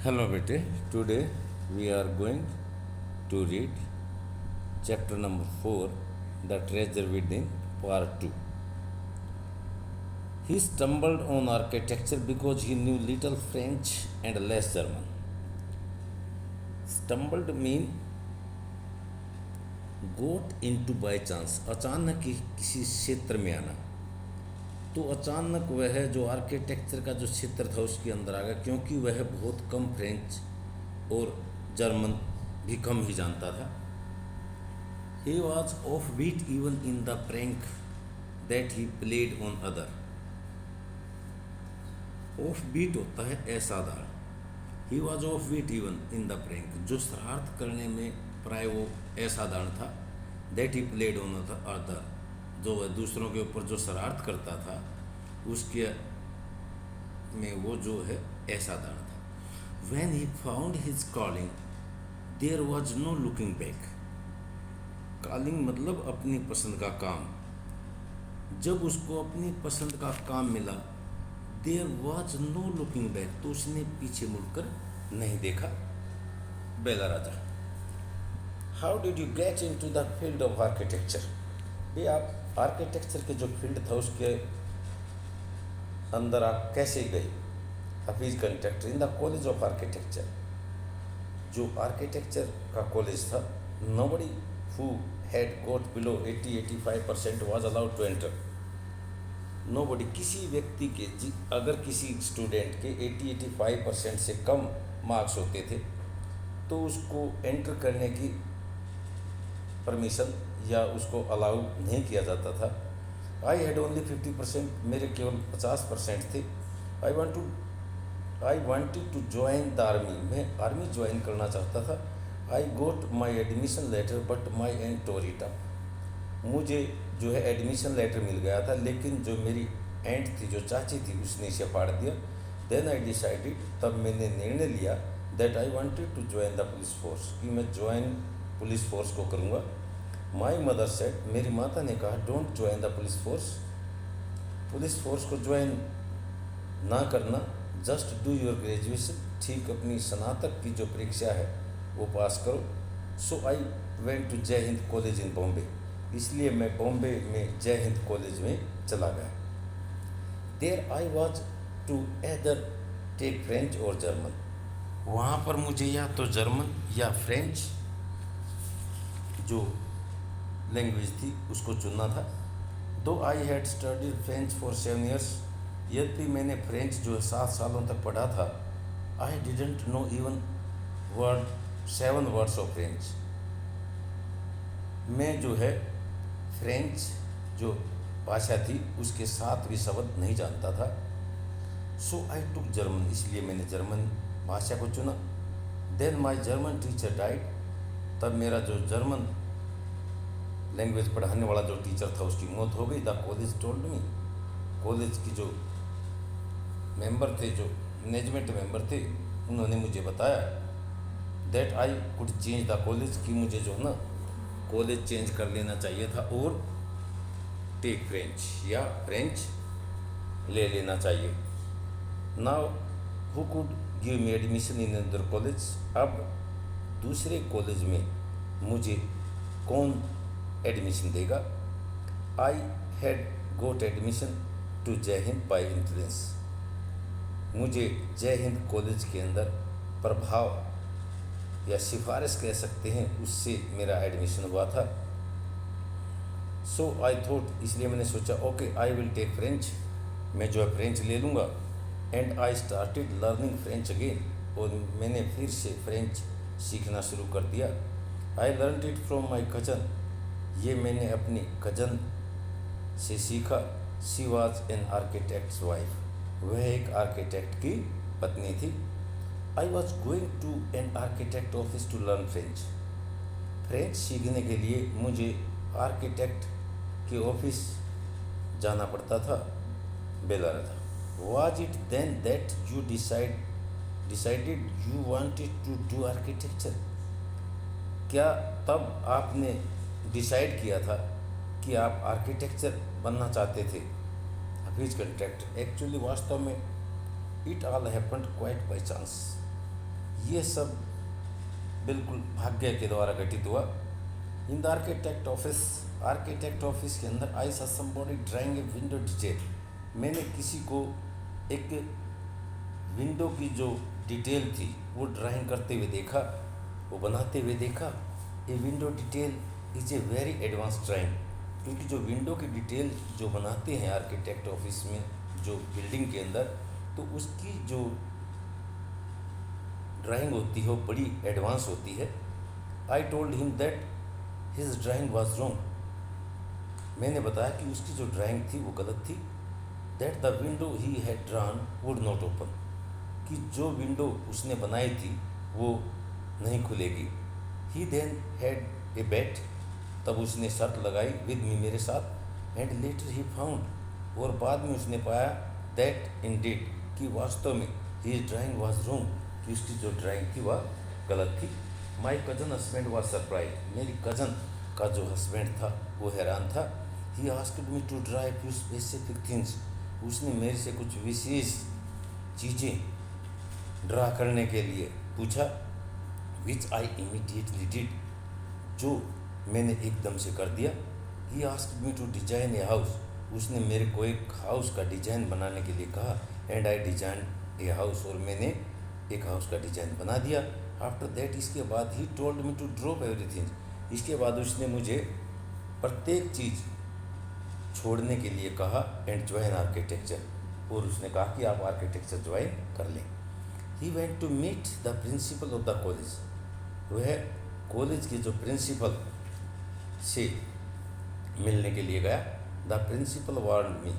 Hello, Bete. Today we are going to read chapter number 4, The Treasure Within, part 2. He stumbled on architecture because he knew little French and less German. Stumbled mean got into by chance, अचानक ही किसी क्षेत्र में आना। तो अचानक वह जो architecture का जो क्षेत्र था उसके अंदर आ गया, क्योंकि वह बहुत कम फ्रेंच और जर्मन भी कम ही जानता था। He was off beat even in the prank that he played on other. Off beat होता है असाधारण। He was off beat even in the prank, जो शरारत करने में प्राय वो असाधारण था। That he played on other, जो वह दूसरों के ऊपर जो शरारत करता था उसके में वो जो है असाधारण था। When he found his calling, there was no looking back. Calling मतलब अपनी पसंद का काम। जब उसको अपनी पसंद का काम मिला, there was no looking back, तो उसने पीछे मुड़कर नहीं देखा। Bela Raja. How did you get into the field of architecture? ये आप आर्किटेक्चर के जो फील्ड था उसके अंदर आप कैसे गए? Hafeez contact in the college of architecture, जो आर्किटेक्चर का कॉलेज था। Nobody who had got below 80-85% was allowed to enter. Nobody, किसी व्यक्ति के अगर किसी स्टूडेंट के 80-85% से कम मार्क्स होते थे तो उसको एंटर करने की परमिशन या उसको अलाउ नहीं किया जाता था। आई हैड ओनली 50%, मेरे केवल 50% थे। I wanted to join the army, मैं आर्मी ज्वाइन करना चाहता था। I got my admission letter but my and tore it up, मुझे जो है एडमिशन लेटर मिल गया था, लेकिन जो मेरी एंट थी, जो चाची थी, उसने इसे फाड़ दिया। देन आई डिसाइडेड, तब मैंने निर्णय लिया, that I wanted to join the police force, कि मैं ज्वाइन पुलिस फोर्स को करूँगा। माई मदर सेड, मेरी माता ने कहा, don't join the police force, police force को ज्वाइन ना करना, जस्ट डू योर ग्रेजुएशन, ठीक अपनी स्नातक की जो परीक्षा है वो पास करो। सो I went to Jai Hind college in Bombay, इसलिए मैं बॉम्बे में जय हिंद कॉलेज में चला गया। There I was to either take French और जर्मन, वहाँ पर मुझे या तो जर्मन या फ्रेंच जो लैंग्वेज थी उसको चुनना था। दो I had studied French for 7 years, यद्यपि मैंने फ्रेंच जो है 7 सालों तक पढ़ा था। I didn't know even 7 words of French, मैं जो है फ्रेंच जो भाषा थी उसके 7 भी शब्द नहीं जानता था। सो आई टुक जर्मन, इसलिए मैंने जर्मन भाषा को चुना। देन माई जर्मन टीचर डाइड, तब मेरा जो जर्मन लैंग्वेज पढ़ाने वाला जो टीचर था उसकी मौत हो गई। The college told me, college की जो मेंबर थे, जो मैनेजमेंट मेंबर थे, उन्होंने मुझे बताया that I could change the college, कि मुझे जो है ना कॉलेज चेंज कर लेना चाहिए था और टेक फ्रेंच या फ्रेंच ले लेना चाहिए। Now who could give me admission in other college, अब दूसरे कॉलेज में मुझे कौन एडमिशन देगा? I had got admission to Jai Hind by entrance, मुझे जय हिंद कॉलेज के अंदर प्रभाव या सिफारिश कह सकते हैं, उससे मेरा एडमिशन हुआ था। सो आई थॉट, इसलिए मैंने सोचा okay I will take French, मैं जो है फ्रेंच ले लूँगा। And I started learning French again, और मैंने फिर से फ्रेंच सीखना शुरू कर दिया। I learn it from my cousin, ये मैंने अपनी कजन से सीखा। She was an architect's wife, वह एक आर्किटेक्ट की पत्नी थी। I was going to an architect office to learn French, French सीखने के लिए मुझे आर्किटेक्ट के ऑफिस जाना पड़ता था। बेला था। Was it then that you decided you wanted to do architecture, क्या तब आपने डिसाइड किया था कि आप आर्किटेक्चर बनना चाहते थे? हफीज कंट्रैक्ट, एक्चुअली वास्तव में it all happened quite by chance, ये सब बिल्कुल भाग्य के द्वारा घटित हुआ। इन द आर्किटेक्ट ऑफिस के अंदर I saw somebody drawing a window detail. मैंने किसी को एक विंडो की जो डिटेल थी वो ड्राइंग करते हुए देखा, वो बनाते हुए देखा। A window detail is a very advance drawing, क्योंकि जो विंडो की डिटेल जो बनाते हैं आर्किटेक्ट ऑफिस में, जो बिल्डिंग के अंदर, तो उसकी जो ड्राइंग होती है वो बड़ी एडवांस होती है। I told him that his drawing was wrong. मैंने बताया कि उसकी जो ड्राइंग थी वो गलत थी। That the window he had drawn would not open, कि जो विंडो उसने बनाई थी वो नहीं खुलेगी। ही देन हैड ए बेट, तब उसने शर्त लगाई विद मी, मेरे साथ। एंड लेटर ही फाउंड, और बाद में उसने पाया दैट इंडीड, कि वास्तव में ही ड्राइंग वॉज रॉन्ग, कि उसकी जो ड्राइंग थी वह गलत थी। My cousin husband was surprise, मेरी कज़न का जो हस्बैंड था वो हैरान था। He asked me to draw a few specific things, उसने मेरे से कुछ विशेष चीज़ें ड्रा करने के लिए पूछा। विच आई इमीडिएटली डिड, जो मैंने एकदम से कर दिया। He asked me to design a house, उसने मेरे को एक हाउस का डिज़ाइन बनाने के लिए कहा। And I design a house, और मैंने एक हाउस का डिज़ाइन बना दिया। आफ्टर दैट, इसके बाद he told me to drop everything, इसके बाद उसने मुझे प्रत्येक चीज़ छोड़ने के लिए कहा। एंड ज्वाइन आर्किटेक्चर, और उसने कहा कि आप आर्किटेक्चर ज्वाइन कर लें। He went to meet the principal of the college, वह कॉलेज के जो प्रिंसिपल से मिलने के लिए गया। The principal warn me,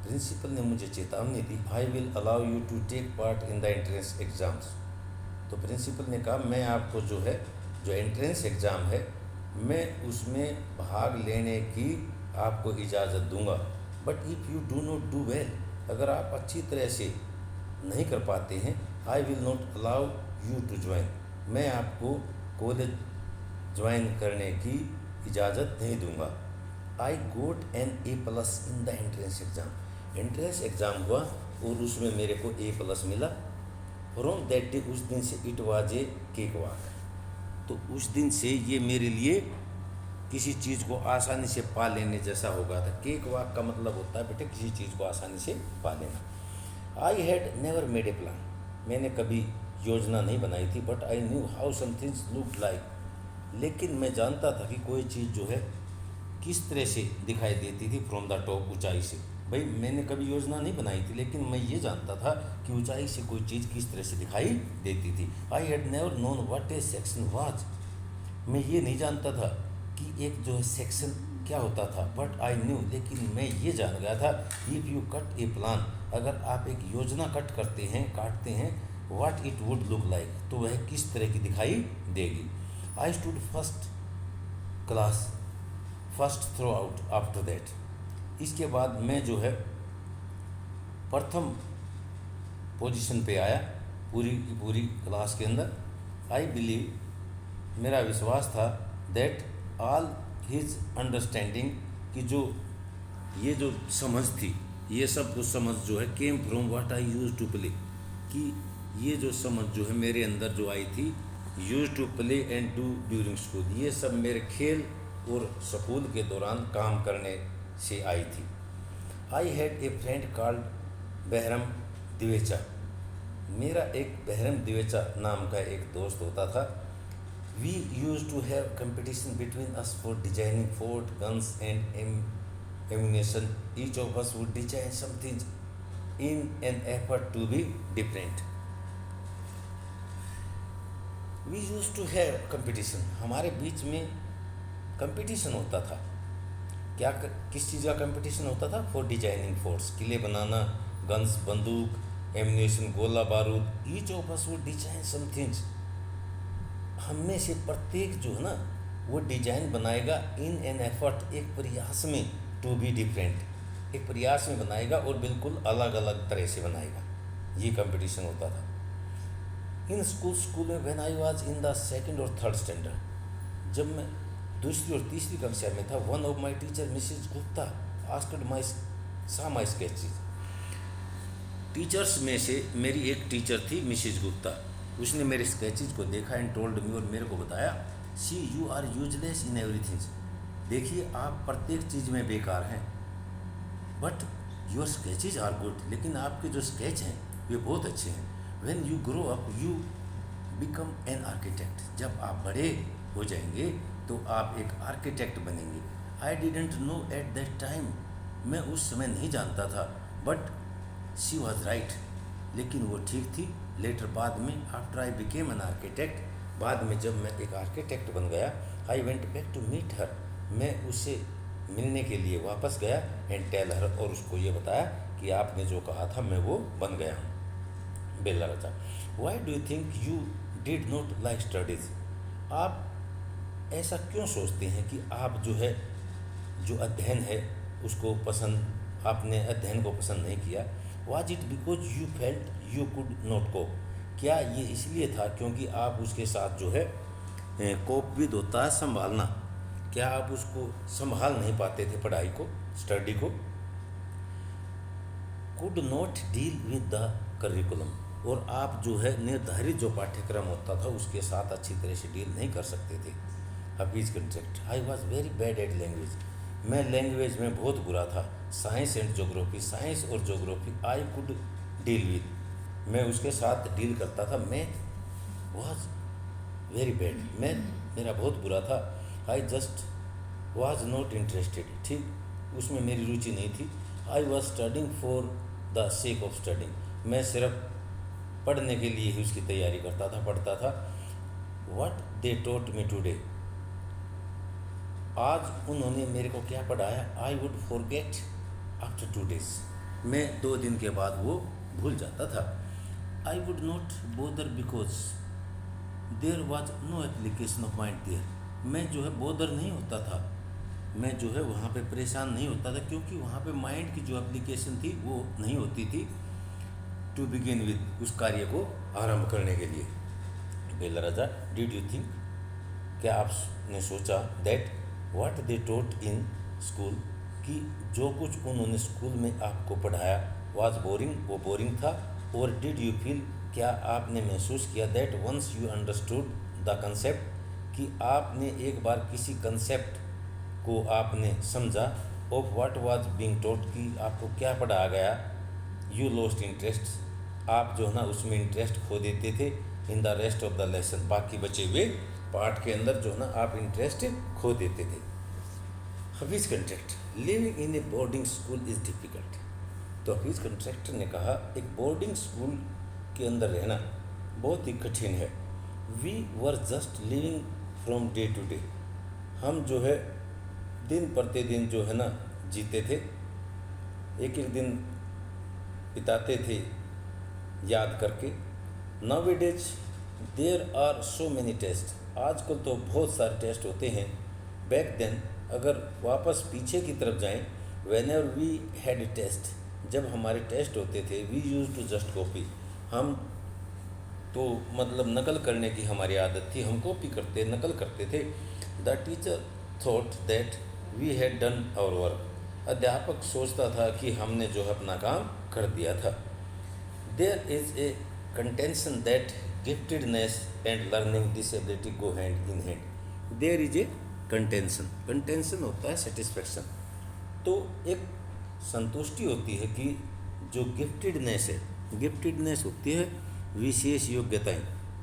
principal ने मुझे चेतावनी दी। I will allow you to take part in the entrance exams, तो प्रिंसिपल ने कहा मैं आपको जो है जो एंट्रेंस एग्ज़ाम है मैं उसमें भाग लेने की आपको इजाज़त दूंगा। But if you do not do well, अगर आप अच्छी तरह से नहीं कर पाते हैं, I will not allow you to join, मैं आपको कॉलेज ज्वाइन करने की इजाज़त नहीं दूंगा। I got an A+ in the entrance exam, entrance exam हुआ और उसमें मेरे को A+ मिला। फ्रॉम दैट डे, उस दिन से it was a cake walk, तो उस दिन से ये मेरे लिए किसी चीज़ को आसानी से पा लेने जैसा हो गया था। केक वॉक का मतलब होता है बेटे किसी चीज़ को आसानी से पा लेना। I had never made a plan, मैंने कभी योजना नहीं बनाई थी। But I knew how some things look like, लेकिन मैं जानता था कि कोई चीज़ जो है किस तरह से दिखाई देती थी फ्रॉम द टॉप, ऊंचाई से। भाई मैंने कभी योजना नहीं बनाई थी, लेकिन मैं ये जानता था कि ऊंचाई से कोई चीज़ किस तरह से दिखाई देती थी। I had never known what A section was, मैं ये नहीं जानता था कि एक जो है सेक्शन क्या होता था। बट आई न्यू, लेकिन मैं ये जान गया था, if you cut A plan, अगर आप एक योजना काटते हैं, what it would look like, तो वह किस तरह की दिखाई देगी। I stood first through out after that, इसके बाद मैं जो है प्रथम पोजीशन पे आया पूरी की पूरी क्लास के अंदर। आई बिलीव, मेरा विश्वास था, दैट ऑल हिज अंडरस्टैंडिंग, कि जो ये जो समझ थी, ये सब कुछ समझ जो है came from what I use to play, कि ये जो समझ जो है मेरे अंदर जो आई थी, use to play and do during school, ये सब मेरे खेल और स्कूल के दौरान काम करने से आई थी। I had a friend called Bahram Divecha, मेरा एक बहरम दिवेचा नाम का एक दोस्त होता था। We use to have competition between us for designing fort, guns and ammunition. Each of us would design something in an effort to be different. We use to have competition, हमारे बीच में कंपटीशन होता था। क्या किस चीज़ का competition होता था? फॉर डिजाइनिंग फोर्ट्स, किले बनाना, गन्स बंदूक, एम्यूनेशन गोला बारूद। Each of us would design some things, हम में से प्रत्येक जो है ना वो डिजाइन बनाएगा इन एन एफर्ट, एक प्रयास में, टू बी डिफरेंट, एक प्रयास में बनाएगा और बिल्कुल अलग अलग तरह से बनाएगा। ये कंपटीशन होता था। इन स्कूल में when I was in the second और थर्ड स्टैंडर्ड, जब मैं दूसरी और तीसरी कक्षा में था, one of my teacher Mrs Gupta asked my sketches. Teachers में से मेरी एक टीचर थी मिसेज गुप्ता, उसने मेरे स्केचेज को देखा एंड टोल्ड मी, और मेरे को बताया, see you are useless in everything. देखिए आप प्रत्येक चीज़ में बेकार हैं, but your sketches are good, लेकिन आपके जो स्केच हैं वे बहुत अच्छे हैं। When you grow up you become an architect. जब आप बड़े हो जाएंगे तो आप एक आर्किटेक्ट बनेंगे। I didn't know at that time, मैं उस समय नहीं जानता था, बट शी वॉज राइट, लेकिन वो ठीक थी। लेटर बाद में, after I became an architect, बाद में जब मैं एक आर्किटेक्ट बन गया, I went back to meet her, मैं उससे मिलने के लिए वापस गया एंड टेल हर, और उसको ये बताया कि आपने जो कहा था मैं वो बन गया हूँ। Bela Raja, why do you think you did not like studies. आप ऐसा क्यों सोचते हैं कि आप जो है, जो अध्ययन है उसको पसंद, आपने अध्ययन को पसंद नहीं किया। Was it because you felt you could not cope. क्या ये इसलिए था क्योंकि आप उसके साथ जो है कोप विद होता है संभालना, क्या आप उसको संभाल नहीं पाते थे, पढ़ाई को, स्टडी को। Could not deal with the curriculum, और आप जो है निर्धारित जो पाठ्यक्रम होता था उसके साथ अच्छी तरह से डील नहीं कर सकते थे। Hafeez contract, I was very bad at language, मैं लैंग्वेज में बहुत बुरा था। साइंस एंड जोग्राफी, साइंस और geography I could deal with, मैं उसके साथ डील करता था। Math was very bad, math मेरा बहुत बुरा था। I just was not interested, ठीक उसमें मेरी रुचि नहीं थी। I was studying for the sake of studying, मैं सिर्फ पढ़ने के लिए ही उसकी तैयारी करता था, पढ़ता था। What they tote me today, आज उन्होंने मेरे को क्या पढ़ाया, I would forget after 2 days, मैं 2 दिन के बाद वो भूल जाता था। I would not bother because there was no application of mind there, मैं जो है बोदर नहीं होता था, मैं जो है वहाँ पे परेशान नहीं होता था, क्योंकि वहाँ पे माइंड की जो एप्लीकेशन थी वो नहीं होती थी टू बिगिन विद, उस कार्य को आरंभ करने के लिए। Bela Raja, did you think, क्या आपने सोचा, that what they taught in school, कि जो कुछ उन्होंने स्कूल में आपको पढ़ाया वाज बोरिंग, वो बोरिंग था। और डिड यू फील, क्या आपने महसूस किया, that once you understood the concept, कि आपने एक बार किसी कंसेप्ट को आपने समझा, of what was being taught, कि आपको क्या पढ़ाया गया, यू लॉस्ट इंटरेस्ट, आप जो है ना उसमें इंटरेस्ट खो देते थे, in the rest of the lesson, बाकी बचे हुए पार्ट के अंदर जो है ना आप इंटरेस्ट खो देते थे। Hafeez contract, living in A boarding school is difficult, तो हफीज़ कंट्रैक्टर ने कहा एक बोर्डिंग स्कूल के अंदर रहना बहुत ही कठिन है। We were just living from day to day, हम जो है दिन प्रतिदिन जो है ना जीते थे, एक एक दिन बिताते थे याद करके। Nowadays there are so many test, आजकल तो बहुत सारे टेस्ट होते हैं। बैक देन, अगर वापस पीछे की तरफ जाएं, whenever we had test, जब हमारे टेस्ट होते थे, we use to just copy, हम तो मतलब नकल करने की हमारी आदत थी, हम कॉपी करते नकल करते थे। The teacher thought that we had done our work, अध्यापक सोचता था कि हमने जो है अपना काम कर दिया था। There is a contention that giftedness and learning disability go hand in hand, there is a contention, contention होता है सेटिस्फेक्शन, तो एक संतुष्टि होती है कि जो गिफ्टेडनेस है, गिफ्टेडनेस होती है विशेष योग्यताएं,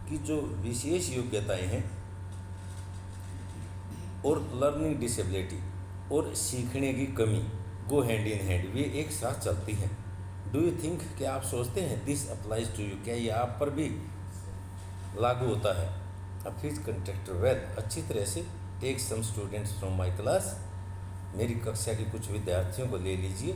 कि जो विशेष योग्यताएं हैं, और लर्निंग डिसेबिलिटी और सीखने की कमी गो हैंड इन हैंड, वे एक साथ चलती हैं। डू यू थिंक, क्या आप सोचते हैं, दिस अप्लाइज टू यू, क्या ये आप पर भी लागू होता है। हफीज़ कंट्रैक्टर, वेल, अच्छी तरह से, take some students from my class, मेरी कक्षा के कुछ विद्यार्थियों को ले लीजिए।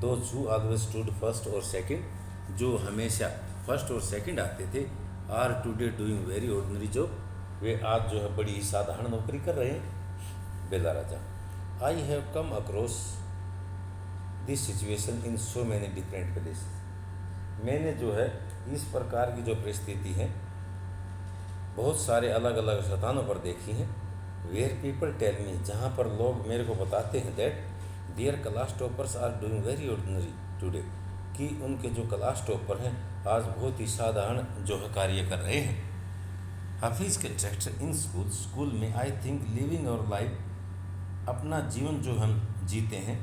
Those who always stood first और सेकंड, जो हमेशा फर्स्ट और सेकंड आते थे, are today doing very ordinary job, वे आज जो है बड़ी ही साधारण नौकरी कर रहे हैं। Bela Raja, I have come across this situation in so many different place, मैंने जो है इस प्रकार की जो परिस्थिति है बहुत सारे अलग अलग स्थानों पर देखी हैं। वेयर पीपल टेल मी, जहाँ पर लोग मेरे को बताते हैं that their class toppers are doing very ordinary today, कि उनके जो क्लास टॉपर हैं आज बहुत ही साधारण जो है कार्य कर रहे हैं। हाफिज़ के टेक्स्ट इन स्कूल में आई थिंक लिविंग और लाइफ अपना जीवन जो हम जीते हैं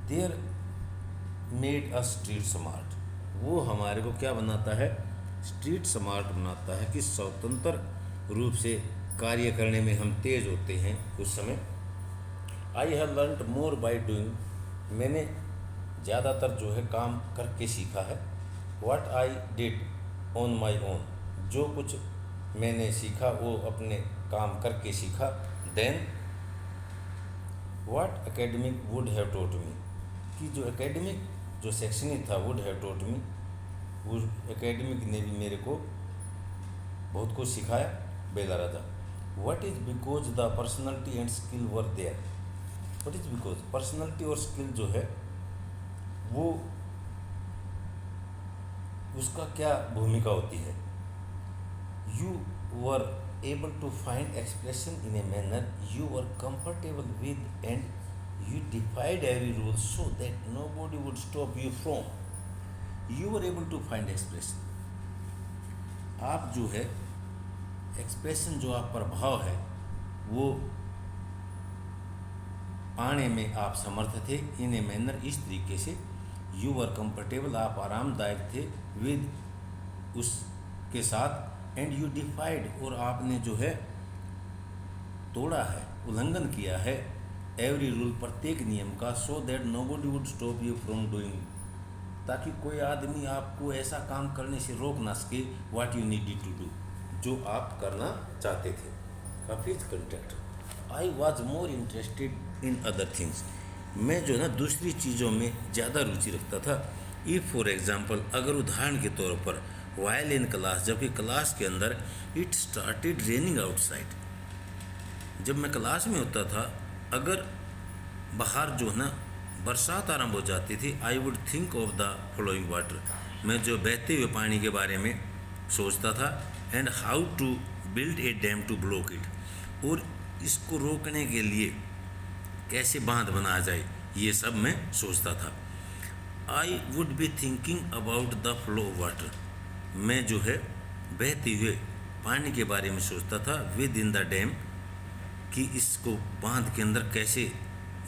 there made a street smart, वो हमारे को क्या बनाता है, स्ट्रीट स्मार्ट बनाता है कि स्वतंत्र रूप से कार्य करने में हम तेज होते हैं उस समय। I have learned more by doing, मैंने ज़्यादातर जो है काम करके सीखा है। What I did on my own, जो कुछ मैंने सीखा वो अपने काम करके सीखा। Then what academic would have taught me, कि जो एकेडमिक जो शैक्षणिक था वुड हैव टॉट मी, वो एकेडमिक ने भी मेरे को बहुत कुछ सिखाया। Bela Raja what is because the personality and skill were there, what is because personality और स्किल जो है वो उसका क्या भूमिका होती है। You were able to find expression in a manner you were comfortable with and you defied every rule so that nobody would stop you from, you were able to find expression, आप जो है expression जो आप प्रभाव है वो पाने में आप समर्थ थे। इन ए मैनर, इस तरीके से, यू वर कंफर्टेबल, आप आरामदायक थे, विद उसके साथ, एंड यू डिफाइड, और आपने जो है तोड़ा है, उल्लंघन किया है, एवरी रूल, प्रत्येक नियम का, so that nobody would stop you from doing, ताकि कोई आदमी आपको ऐसा काम करने से रोक ना सके, what you needed to do, जो आप करना चाहते थे। हाफिज कंटेक्ट I was more interested in other things, मैं जो है ना दूसरी चीज़ों में ज़्यादा रुचि रखता था। इफ़ फॉर एग्ज़ाम्पल, अगर उदाहरण के तौर पर, वाइल इन क्लास, जबकि क्लास के अंदर, इट स्टार्टेड रेनिंग आउटसाइड, जब मैं क्लास में होता था, अगर बाहर जो है ना बरसात आरंभ हो जाती थी, I would think of the flowing water, मैं जो बहते हुए पानी के बारे में सोचता था, and how to build a dam to block it, और इसको रोकने के लिए कैसे बांध बनाया जाए, ये सब मैं सोचता था। I would be thinking about the flow of water, मैं जो है बहते हुए पानी के बारे में सोचता था, विद इन द डैम, कि इसको बांध के अंदर कैसे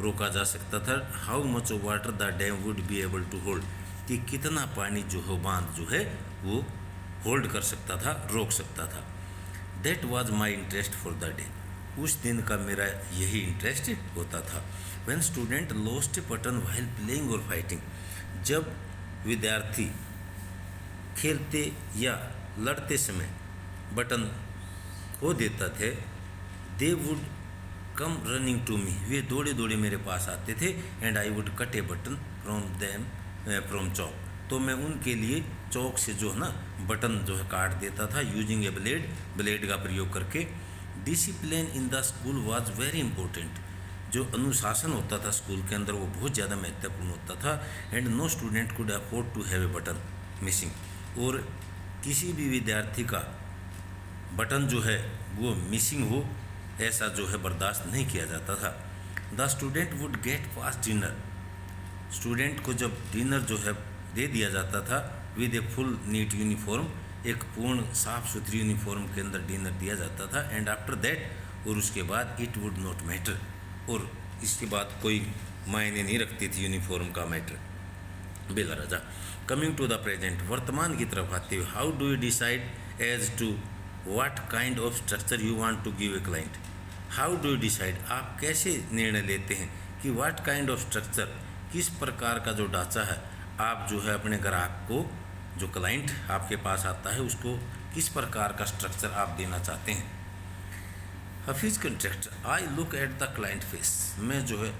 रोका जा सकता था। How much of water the dam would be able to hold, कि कितना पानी जो है बांध जो है वो होल्ड कर सकता था, रोक सकता था। That was my interest for the day, उस दिन का मेरा यही इंटरेस्ट होता था। When student lost A button while playing और फाइटिंग, जब विद्यार्थी खेलते या लड़ते समय बटन खो देता थे, they would come running to me, वे दौड़े दौड़े मेरे पास आते थे, and I would cut a button from chalk, तो मैं उनके लिए चौक से जो है ना बटन जो है काट देता था, यूजिंग ए ब्लेड का प्रयोग करके। Discipline in the school was very important, जो अनुशासन होता था स्कूल के अंदर वो बहुत ज़्यादा महत्वपूर्ण होता था। And no student could afford to have a button missing, और किसी भी विद्यार्थी का बटन जो है वो मिसिंग हो, ऐसा जो है बर्दाश्त नहीं किया जाता था। The student would get fast dinner, student को जब डिनर जो है दे दिया जाता था, with a full neat uniform, एक पूर्ण साफ सुथरी यूनिफॉर्म के अंदर डिनर दिया जाता था। एंड आफ्टर दैट, और उसके बाद, इट वुड नॉट मैटर, और इसके बाद कोई मायने नहीं रखती थी यूनिफॉर्म का matter. Bela Raja coming to the present, वर्तमान की तरफ आते हुए, how do you decide as to what kind of structure you want to give a client, how do you decide, आप कैसे निर्णय लेते हैं कि व्हाट काइंड ऑफ स्ट्रक्चर, किस प्रकार का जो ढांचा है आप जो है अपने ग्राहक को, जो क्लाइंट आपके पास आता है, उसको किस प्रकार का स्ट्रक्चर आप देना चाहते हैं। Hafeez contractor I look at the client face, मैं जो है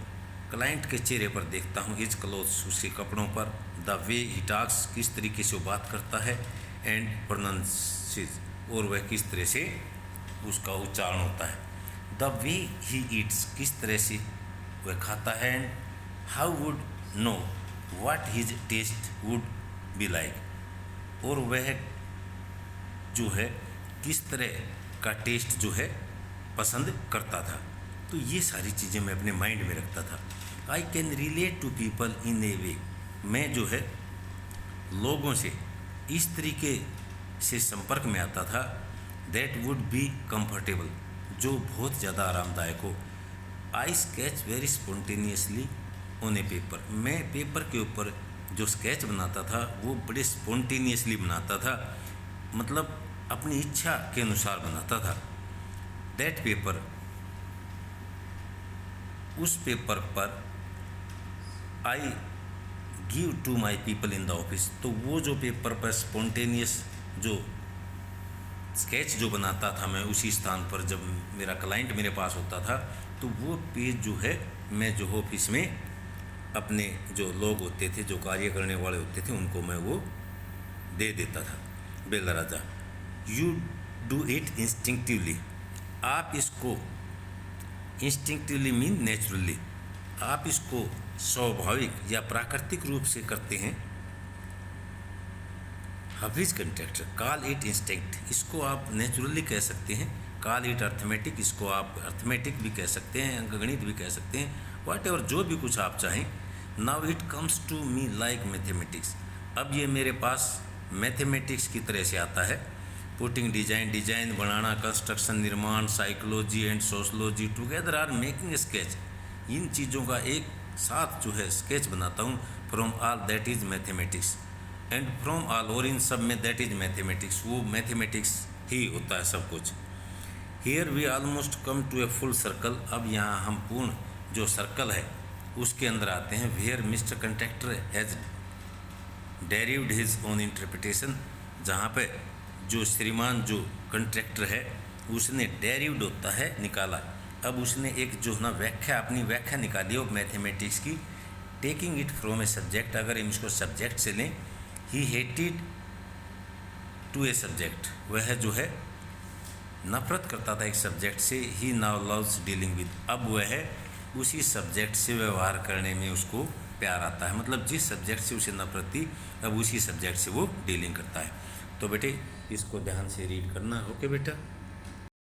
क्लाइंट के चेहरे पर देखता हूँ, हिज क्लोथ्स, उसके कपड़ों पर, द वे ही टॉक्स, किस तरीके से वो बात करता है, एंड प्रोनाउंसेस, और वह किस तरह से उसका उच्चारण होता है। द वे ही ईट्स, किस तरह से वह खाता है, and how would know what his taste would be like, और वह जो है किस तरह का टेस्ट जो है पसंद करता था। तो ये सारी चीज़ें मैं अपने माइंड में रखता था। I can relate to people in a way, मैं जो है लोगों से इस तरीके से संपर्क में आता था दैट वुड बी कंफर्टेबल, जो बहुत ज़्यादा आरामदायक हो। I sketch very spontaneously on a paper, मैं पेपर के ऊपर जो स्केच बनाता था वो बड़े स्पॉन्टेनियसली बनाता था, मतलब अपनी इच्छा के अनुसार बनाता था। दैट पेपर, उस पेपर पर I give to my people in the office, तो वो जो पेपर पर स्पॉन्टेनियस जो स्केच जो बनाता था मैं उसी स्थान पर, जब मेरा क्लाइंट मेरे पास होता था, तो वो पेज जो है मैं जो ऑफिस में अपने जो लोग होते थे, जो कार्य करने वाले होते थे, उनको मैं वो दे देता था। बेला राजा, यू डू इट इंस्टिंक्टिवली, आप इसको इंस्टिंक्टिवली मीन नेचुरली, आप इसको स्वाभाविक या प्राकृतिक रूप से करते हैं। Hafeez contractor, call it instinct, इसको आप नेचुरली कह सकते हैं। कॉल इट अर्थमेटिक, इसको आप अर्थमेटिक भी कह सकते हैं, अंकगणित भी कह सकते हैं, वाट एवर, जो भी कुछ आप चाहें। Now it comes to me like mathematics, अब ये मेरे पास मैथमेटिक्स की तरह से आता है। पुटिंग डिजाइन, डिजाइन बनाना, कंस्ट्रक्शन निर्माण, psychology and sociology together are making sketch, इन चीज़ों का एक साथ जो है स्केच बनाता हूँ। From all that is mathematics and from all, और इन सब में दैट इज़ मैथमेटिक्स, वो मैथमेटिक्स ही होता है सब कुछ। Here we almost come to a full circle, अब यहाँ हम पूर्ण जो सर्कल है उसके अंदर आते हैं। Where mister contractor has derived his own interpretation, जहाँ पे जो श्रीमान जो कंट्रैक्टर है उसने डेरिव्ड होता है निकाला, अब उसने एक जो ना व्याख्या, अपनी व्याख्या निकाली हो मैथमेटिक्स की। Taking it from a subject, अगर हम इसको सब्जेक्ट से लें, ही हेटेड टू ए सब्जेक्ट, वह जो है नफरत करता था एक सब्जेक्ट से। ही नाउ लव्स डीलिंग विद, अब वह उसी सब्जेक्ट से व्यवहार करने में उसको प्यार आता है, मतलब जिस सब्जेक्ट से उसे नफरत थी अब उसी सब्जेक्ट से वो डीलिंग करता है। तो बेटे इसको ध्यान से रीड करना, ओके बेटा।